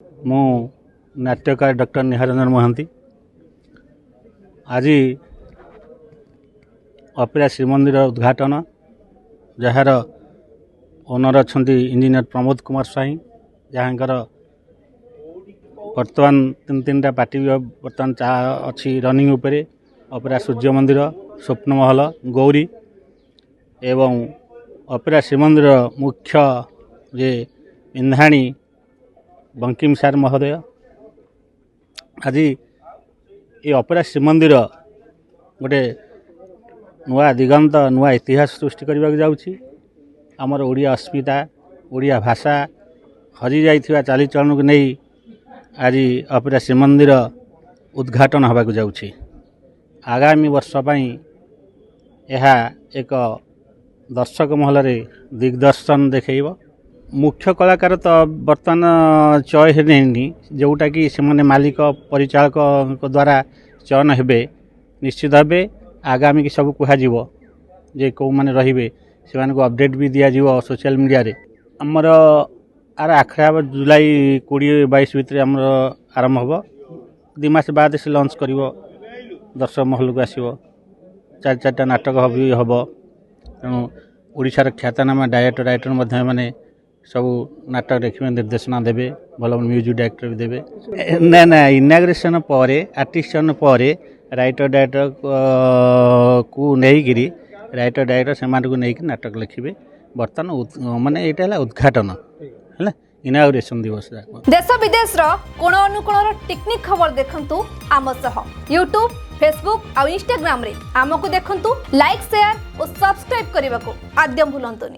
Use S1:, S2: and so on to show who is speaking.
S1: मु नाट्यकार डॉक्टर निहारंजन महांती आज अपेरा श्रीमंदिर उद्घाटन जार ओनर अच्छा इंजीनियर प्रमोद कुमार स्वाई जहाँकर बर्तमान तीन टा पार्टी बर्तमान अच्छी रनिंग उपरे अपेरा सूर्य मंदिर स्वप्न महल गौरी एवं अपेरा श्रीमंदिर मुख्य जे इंधाणी बंकिम सार महोदय आज ये अपेरा श्रीमंदिर गोटे नुआ दिगंत नुआ इतिहास सृष्टि करने जाऊँगी आमर ओडिया अस्मिता ओडिया भाषा हरि जाइथिबा चालीचलन को नहीं आज अपेरा श्रीमंदिर उद्घाटन होबाक जाउछि। आगामी वर्ष पई यह एक दर्शक महल दिग्दर्शन देखैब। मुख्य कलाकार तो बर्तमान चयन नहीं जोटा कि से मालिक परिचालक द्वारा चयन हेबे निश्चित भावे आगामी की सब कह जे कौ माने रहिबे से अपडेट भी दिया जीवो सोशल मीडिया रे। आमर आर आखड़ा जुलाई 20-22 भितर आमर आरंभ हम 2 मास बाद से लॉन्च करिवो दर्शक महल को आसीबो 4 नाटक भी हम तेणु ओडिशार ख्यातनामा डायरेक्टर मध्य माने सब नाटक देखिए निर्देशना देवे भल म्यूजिक डायरेक्टर भी देवे ना ना इनाग्रेशन पर आर्टिस्टन पर राइटर डायरेक्टर को लेकिन राइटर डायरेक्टर से नहीं नाटक लिखे बर्तमान माने यहाँ उद्घाटन है इनाग्रेशन दिवस।
S2: देश विदेश कोण अनुकोण टेक्निक खबर देखंतु आम सह यूट्यूब फेसबुक और इंस्टाग्राम रे आमको देखंतु लाइक शेयर और सब्सक्राइब करने को आद्यम भूलंतुनि।